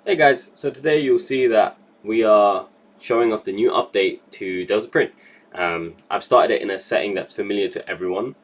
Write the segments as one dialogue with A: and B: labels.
A: Hey guys, so today you'll see that we are showing off the new update to DeltaPrint. I've started it in a setting that's familiar to everyone,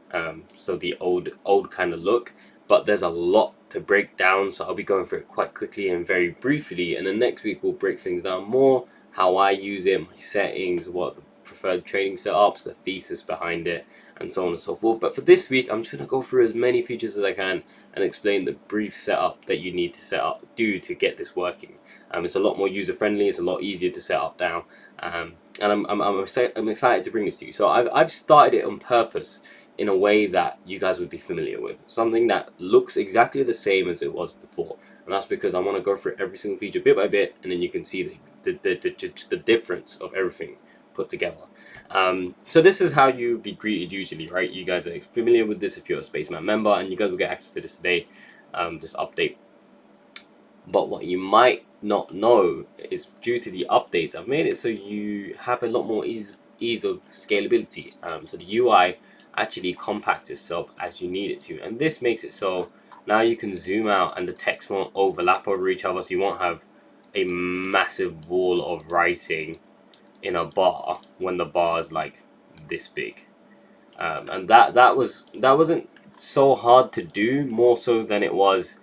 A: so the old kind of look, but there's a lot to break down, so I'll be going through it quite quickly and very briefly, and then next week we'll break things down more, how I use it, my settings, what the preferred trading setups, the thesis behind it, and so on and so forth. But for this week, I'm just going to go through as many features as I can and explain the brief setup that you need to do to get this working. It's a lot more user friendly. It's a lot easier to set up now, and I'm excited to bring this to you. So I've started it on purpose in a way that you guys would be familiar with, something that looks exactly the same as it was before, and that's because I want to go through every single feature bit by bit, and then you can see the difference of everything put together. So this is how you be greeted usually, right? You guys are familiar with this if you're a Spaceman member, and you guys will get access to this today, this update. But what you might not know is due to the updates, I've made it so you have a lot more ease of scalability. So the UI actually compacts itself as you need it to, and this makes it so now you can zoom out and the text won't overlap over each other, so you won't have a massive wall of writing in a bar when the bar is like this big. And that wasn't so hard to do, more so than it was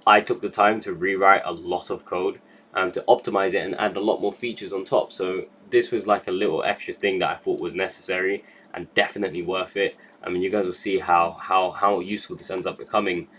A: I took the time to rewrite a lot of code to optimize it and add a lot more features on top. So this was like a little extra thing that I thought was necessary and definitely worth it. I mean, you guys will see how useful this ends up becoming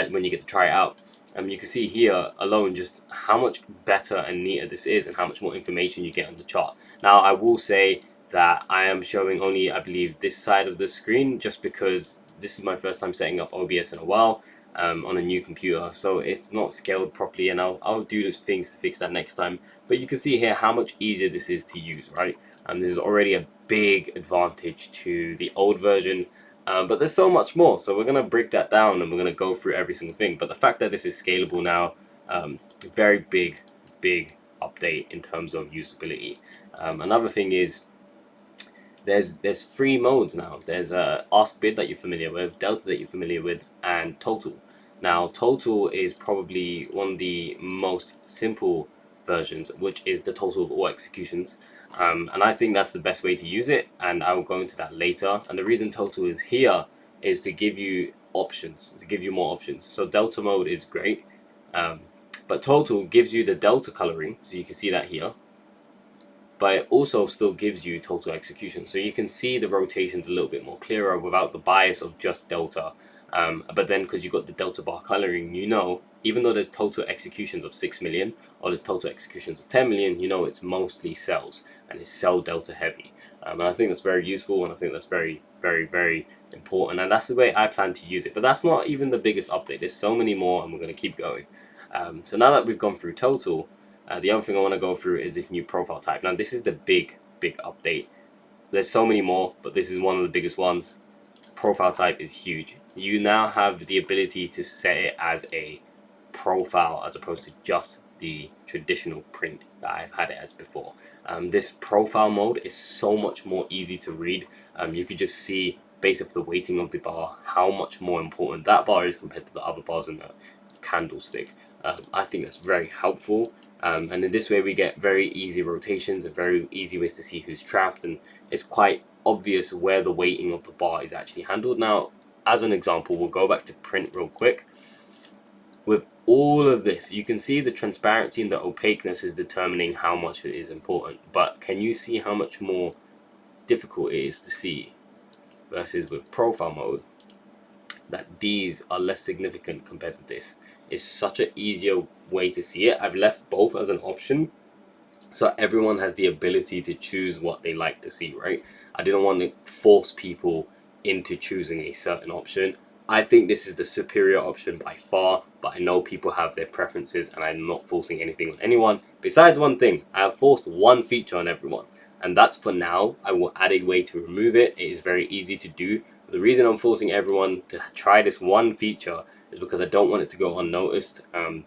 A: when you get to try it out. You can see here alone just how much better and neater this is and how much more information you get on the chart. Now, I will say that I am showing only, I believe, this side of the screen just because this is my first time setting up OBS in a while on a new computer, so it's not scaled properly, and I'll do those things to fix that next time. But you can see here how much easier this is to use, right? And this is already a big advantage to the old version. But there's so much more, so we're gonna break that down and we're gonna go through every single thing. But the fact that this is scalable now, very big update in terms of usability. Another thing is there's three modes now. There's Ask Bid that you're familiar with, Delta that you're familiar with, and Total. Now Total is probably one of the most simple versions, which is the total of all executions. And I think that's the best way to use it, and I will go into that later. And the reason Total is here is to give you options, to give you more options. So Delta mode is great, um, but Total gives you the Delta coloring, so you can see that here, but it also still gives you total execution. So you can see the rotations a little bit more clearer without the bias of just delta. But then because you've got the delta bar coloring, you know, even though there's total executions of 6 million or there's total executions of 10 million, you know it's mostly cells and it's cell delta heavy. And I think that's very useful, and I think that's very important. And that's the way I plan to use it. But that's not even the biggest update. There's so many more, and we're going to keep going. So now that we've gone through total, the other thing I want to go through is this new profile type. Now, this is the big update. There's so many more, but this is one of the biggest ones. Profile type is huge. You now have the ability to set it as a profile as opposed to just the traditional print that I've had it as before. This profile mode is so much more easy to read. You could just see, based off the weighting of the bar, how much more important that bar is compared to the other bars in the candlestick. I think that's very helpful. And in this way we get very easy rotations and very easy ways to see who's trapped, and it's quite obvious where the weighting of the bar is actually handled. Now, as an example, we'll go back to print real quick. With all of this, you can see the transparency and the opaqueness is determining how much it is important, but can you see how much more difficult it is to see versus with profile mode, that these are less significant compared to this? It's such an easier way to see it. I've left both as an option, so everyone has the ability to choose what they like to see, right? I didn't want to force people into choosing a certain option. I think this is the superior option by far, but I know people have their preferences, and I'm not forcing anything on anyone. Besides one thing, I have forced one feature on everyone, and that's for now. I will add a way to remove it. It is very easy to do. The reason I'm forcing everyone to try this one feature is because I don't want it to go unnoticed, and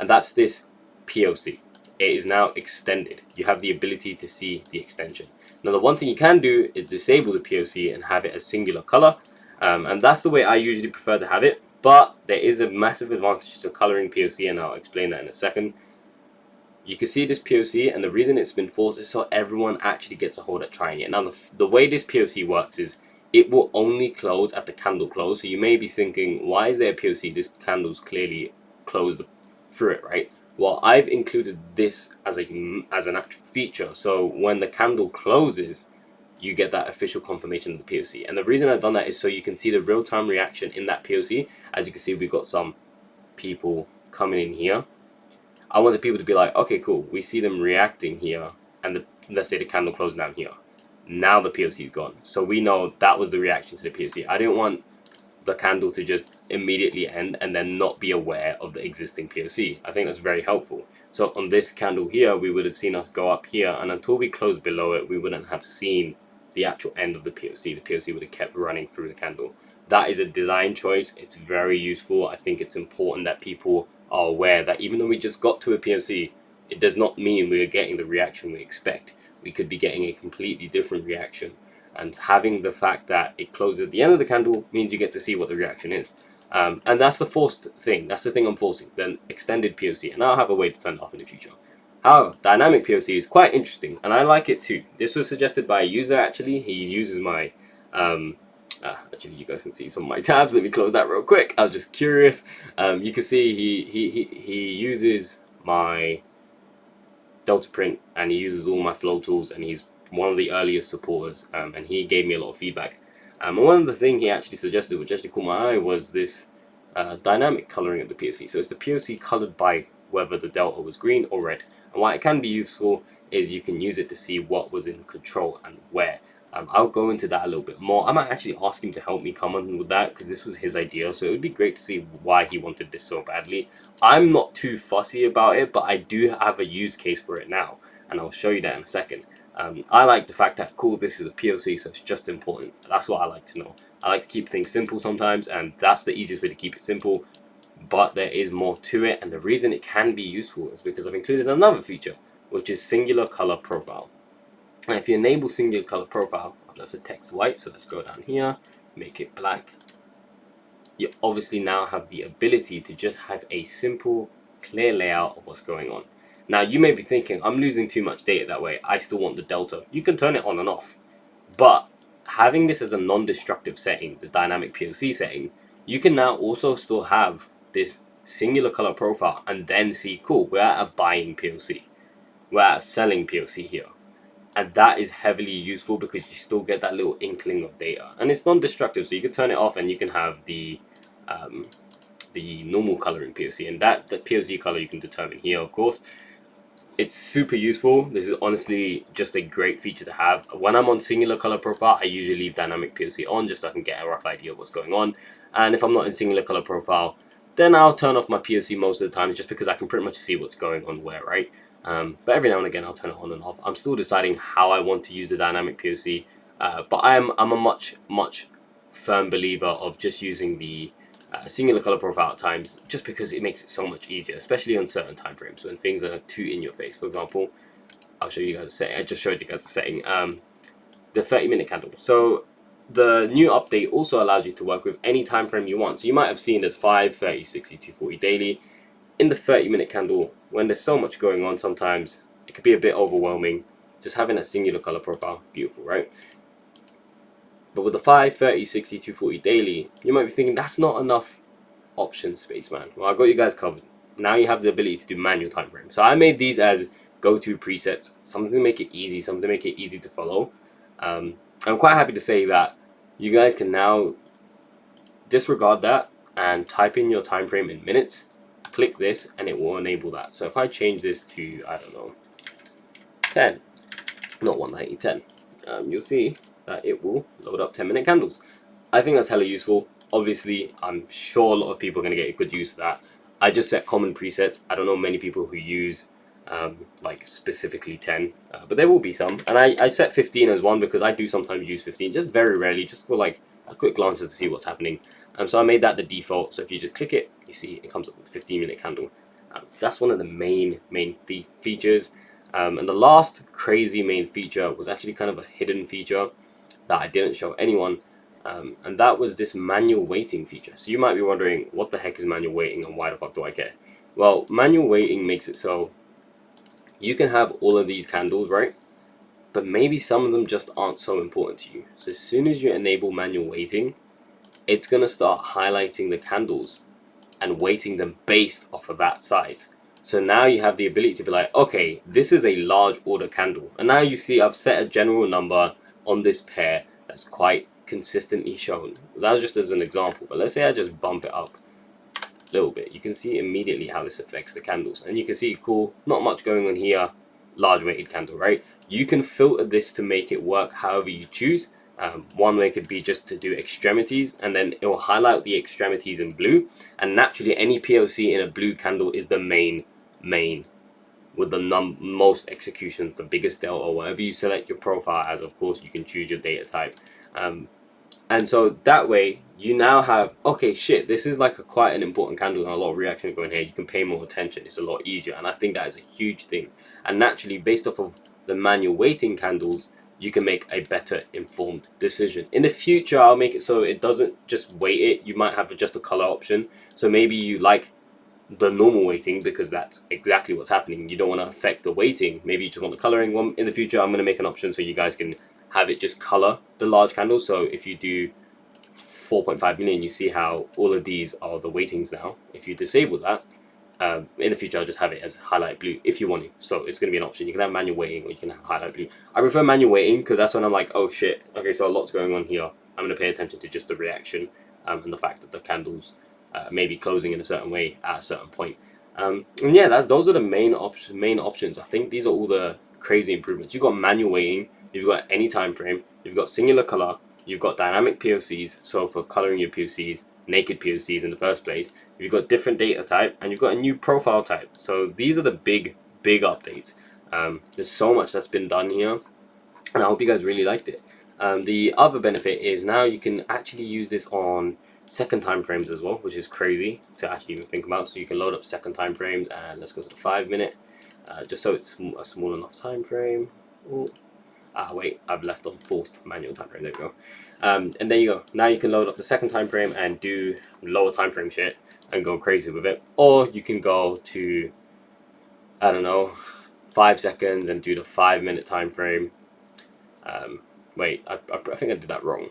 A: that's this POC. It is now extended. You have the ability to see the extension. Now, the one thing you can do is disable the POC and have it as singular color, and that's the way I usually prefer to have it. But there is a massive advantage to coloring POC, and I'll explain that in a second. you can see this POC, and the reason it's been forced is so everyone actually gets a hold at trying it. Now the way this POC works is it will only close at the candle close. So you may be thinking, why is there a POC? This candle's clearly closed through it, right? Well, I've included this as an actual feature. So when the candle closes, you get that official confirmation of the POC. And the reason I've done that is so you can see the real-time reaction in that POC. As you can see, we've got some people coming in here. I wanted people to be like, okay, cool, we see them reacting here, and let's say the candle closed down here. Now the POC is gone, so we know that was the reaction to the POC. I didn't want the candle to just immediately end and then not be aware of the existing POC. I think that's very helpful. So on this candle here, we would have seen us go up here, and until we closed below it, we wouldn't have seen the actual end of the POC. The POC would have kept running through the candle. That is a design choice. It's very useful. I think it's important that people are aware that even though we just got to a POC, it does not mean we are getting the reaction we expect. We could be getting a completely different reaction. And having the fact that it closes at the end of the candle means you get to see what the reaction is. And that's the forced thing. That's the thing I'm forcing. Then extended POC. And I'll have a way to turn it off in the future. However, dynamic POC is quite interesting, and I like it too. This was suggested by a user, actually. He uses my... actually, you guys can see some of my tabs. Let me close that real quick. I was just curious. You can see he uses my DeltaPrint, and he uses all my flow tools, and he's one of the earliest supporters, and he gave me a lot of feedback. And one of the things he actually suggested, which actually caught my eye, was this dynamic coloring of the POC. So it's the POC colored by whether the delta was green or red. And why it can be useful is you can use it to see what was in control and where. I'll go into that a little bit more. I might actually ask him to help me come on with that, because this was his idea, so it would be great to see why he wanted this so badly. I'm not too fussy about it, but I do have a use case for it now, and I'll show you that in a second. I like the fact that, cool, this is a POC, so it's just important. That's what I like to know. I like to keep things simple sometimes, and that's the easiest way to keep it simple, but there is more to it, and the reason it can be useful is because I've included another feature, which is singular color profile. And if you enable singular color profile, I've left the text white, so let's go down here, make it black. You obviously now have the ability to just have a simple, clear layout of what's going on. Now you may be thinking, I'm losing too much data that way, I still want the delta. You can turn it on and off, but having this as a non-destructive setting, the dynamic POC setting, you can now also still have this singular color profile and then see, cool, we're at a buying POC, we're at a selling POC here. And that is heavily useful because you still get that little inkling of data, and it's non-destructive, so you can turn it off and you can have the normal color in POC, and that POC color you can determine here, of course. It's super useful. This is honestly just a great feature to have. When I'm on singular color profile, I usually leave dynamic POC on just so I can get a rough idea of what's going on. And if I'm not in singular color profile, then I'll turn off my POC most of the time, just because I can pretty much see what's going on where, right? But every now and again I'll turn it on and off. I'm still deciding how I want to use the dynamic POC, but I'm a much firm believer of just using the singular color profile at times, just because it makes it so much easier, especially on certain time frames when things are too in your face. For example, I'll show you guys a setting. I just showed you guys a setting, the 30-minute candle. So the new update also allows you to work with any time frame you want. So you might have seen there's 5, 30, 60, 240 daily. In the 30-minute candle, when there's so much going on, sometimes it could be a bit overwhelming. Just having that singular color profile, beautiful, right? But with the 5, 30, 60, 240 daily, you might be thinking, that's not enough option space, man. Well, I got you guys covered. Now you have the ability to do manual time frame. So I made these as go-to presets, something to make it easy, something to make it easy to follow. I'm quite happy to say that you guys can now disregard that and type in your time frame in minutes. Click this and it will enable that. So if I change this to, I don't know, 10, not 190, 10, you'll see that it will load up 10-minute candles. I think that's hella useful. Obviously, I'm sure a lot of people are going to get a good use of that. I just set common presets. I don't know many people who use like specifically 10, but there will be some. And I set 15 as one because I do sometimes use 15, just very rarely, just for like a quick glance to see what's happening. So I made that the default. So if you just click it, you see it comes up with a 15-minute candle. That's one of the main features. And the last crazy main feature was actually kind of a hidden feature that I didn't show anyone. And that was this manual weighting feature. So you might be wondering, what the heck is manual weighting and why the fuck do I care? Well, manual weighting makes it so you can have all of these candles, right? But maybe some of them just aren't so important to you. So as soon as you enable manual weighting, it's going to start highlighting the candles and weighting them based off of that size. So now you have the ability to be like, okay, this is a large order candle. And now you see I've set a general number on this pair that's quite consistently shown. That was just as an example, but let's say I just bump it up a little bit. You can see immediately how this affects the candles. And you can see, cool, not much going on here, large weighted candle, right? You can filter this to make it work however you choose. One way could be just to do extremities, and then it will highlight the extremities in blue, and naturally any POC in a blue candle is the main with the most executions, the biggest delta, or whatever you select your profile as. Of course you can choose your data type, and so that way you now have, okay, shit, this is like quite an important candle and a lot of reaction going here. You can pay more attention. It's a lot easier, and I think that is a huge thing. And naturally, based off of the manual weighting candles, you can make a better informed decision. In the future, I'll make it so it doesn't just weight it. You might have just a color option. So maybe you like the normal weighting because that's exactly what's happening. You don't want to affect the weighting. Maybe you just want the coloring. Well, in the future, I'm going to make an option so you guys can have it just color the large candles. So if you do 4.5 million, you see how all of these are the weightings now. If you disable that, in the future, I'll just have it as highlight blue if you want to. So it's going to be an option. You can have manual weighting or you can have highlight blue. I prefer manual weighting because that's when I'm like, oh shit, okay, so a lot's going on here. I'm going to pay attention to just the reaction and the fact that the candles may be closing in a certain way at a certain point. And yeah, those are the main options. I think these are all the crazy improvements. You've got manual weighting, you've got any time frame, you've got singular color, you've got dynamic POCs, so for coloring your POCs, naked POCs in the first place, you've got different data type, and you've got a new profile type. So these are the big updates. There's so much that's been done here, and I hope you guys really liked it. The other benefit is now you can actually use this on second time frames as well, which is crazy to actually even think about. So you can load up second time frames, and let's go to the 5 minute, just so it's a small enough time frame. Ooh. Wait, I've left on forced manual time frame. There we go. And there you go. Now you can load up the second time frame and do lower time frame shit and go crazy with it. Or you can go to, I don't know, 5 seconds and do the 5 minute time frame. Wait, I think I did that wrong.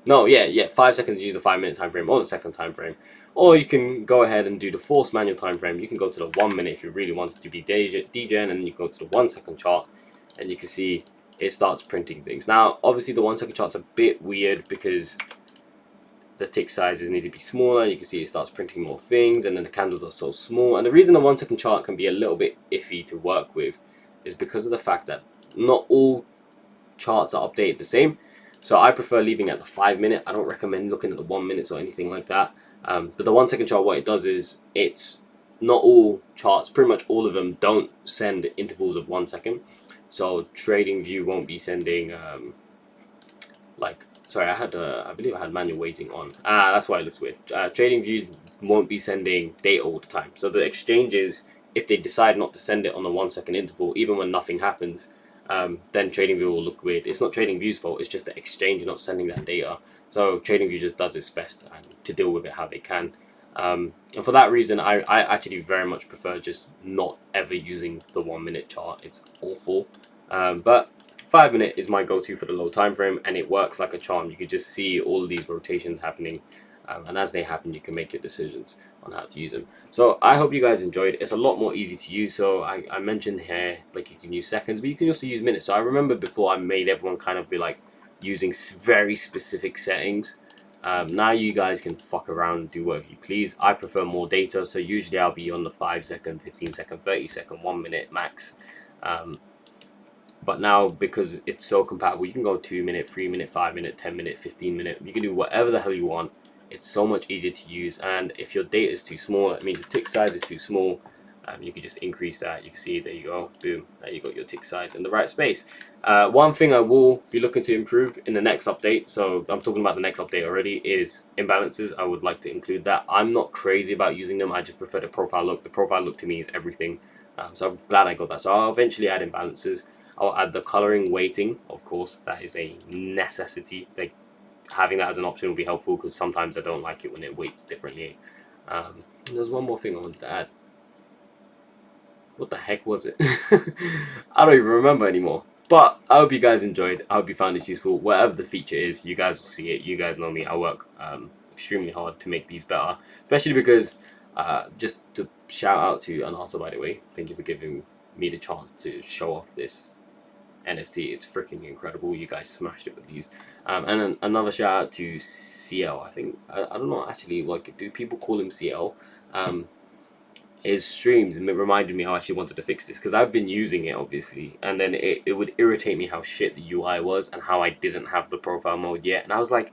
A: No, yeah, 5 seconds, use the 5 minute time frame or the second time frame. Or you can go ahead and do the forced manual time frame. You can go to the 1 minute if you really wanted to be DJing, and you can go to the 1 second chart, and you can see it starts printing things. Now, obviously, the 1 second chart's a bit weird because the tick sizes need to be smaller. You can see it starts printing more things, and then the candles are so small. And the reason the 1 second chart can be a little bit iffy to work with is because of the fact that not all charts are updated the same. So I prefer leaving at the 5 minute. I don't recommend looking at the 1 minute or anything like that. But the 1 second chart, what it does is, it's not all charts, pretty much all of them don't send intervals of 1 second. So Tradingview won't be sending I believe I had manual weighting on. That's why it looks weird. Tradingview won't be sending data all the time. So the exchanges, if they decide not to send it on a 1 second interval, even when nothing happens, then Tradingview will look weird. It's not Tradingview's fault. It's just the exchange not sending that data. So Tradingview just does its best to deal with it how they can. And for that reason, I actually very much prefer just not ever using the 1 minute chart. It's awful. But 5 minute is my go-to for the low time frame, and it works like a charm. You can just see all of these rotations happening, and as they happen, you can make your decisions on how to use them. So I hope you guys enjoyed. It's a lot more easy to use. So I mentioned here, like, you can use seconds, but you can also use minutes. So I remember before I made everyone kind of be like using very specific settings. Now you guys can fuck around and do whatever you please. I prefer more data, so usually I'll be on the 5 second, 15 second, 30 second, 1 minute max. But now, because it's so compatible, you can go 2 minute, 3 minute, 5 minute, 10 minute, 15 minute. You can do whatever the hell you want. It's so much easier to use. And if your data is too small, that means the tick size is too small, you can just increase that. You can see, there you go, boom, there you got your tick size in the right space. One thing I will be looking to improve in the next update, so I'm talking about the next update already, is imbalances. I would like to include that. I'm not crazy about using them. I just prefer the profile look. The profile look to me is everything. So I'm glad I got that. So I'll eventually add imbalances. I'll add the coloring weighting, of course. That is a necessity. Like, having that as an option will be helpful, because sometimes I don't like it when it weights differently. There's one more thing I wanted to add. What the heck was it? I don't even remember anymore. But I hope you guys enjoyed. I hope you found this useful. Whatever the feature is, you guys will see it. You guys know me. I work extremely hard to make these better. Especially because, just to shout out to Anato, by the way. Thank you for giving me the chance to show off this NFT. It's freaking incredible. You guys smashed it with these. And then another shout out to CL. I think, I don't know actually, like, do people call him CL? His streams reminded me how I actually wanted to fix this, because I've been using it obviously, and then it would irritate me how shit the UI was and how I didn't have the profile mode yet, and I was like,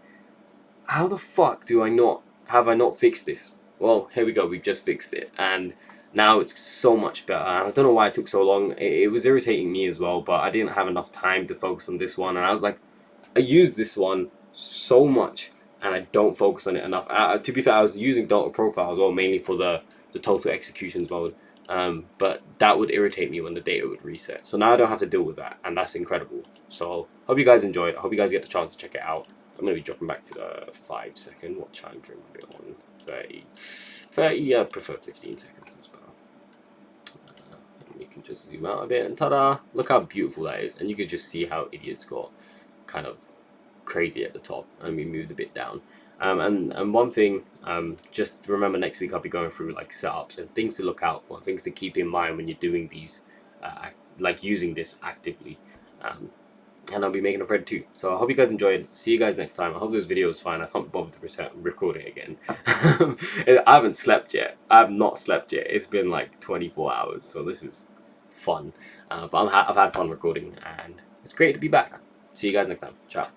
A: how the fuck do I not have I not fixed this? Well, here we go, we've just fixed it, and now it's so much better. And I don't know why it took so long. It was irritating me as well, but I didn't have enough time to focus on this one, and I was like, I used this one so much and I don't focus on it enough. To be fair, I was using Delta Profile as well, mainly for the total executions mode, but that would irritate me when the data would reset. So now I don't have to deal with that, and that's incredible. So hope you guys enjoyed. I hope you guys get the chance to check it out. I'm going to be dropping back to the 5-second. What time frame are we on? 30, I prefer 15 seconds, that's better. You can just zoom out a bit, and ta-da! Look how beautiful that is. And you can just see how idiots got kind of crazy at the top, and we moved a bit down. And one thing, just remember next week I'll be going through like setups and things to look out for, things to keep in mind when you're doing these, like using this actively. And I'll be making a thread too. So I hope you guys enjoyed. See you guys next time. I hope this video is fine. I can't bother to record it again. I haven't slept yet. I have not slept yet. It's been like 24 hours, so this is fun. But I've had fun recording, and it's great to be back. See you guys next time. Ciao.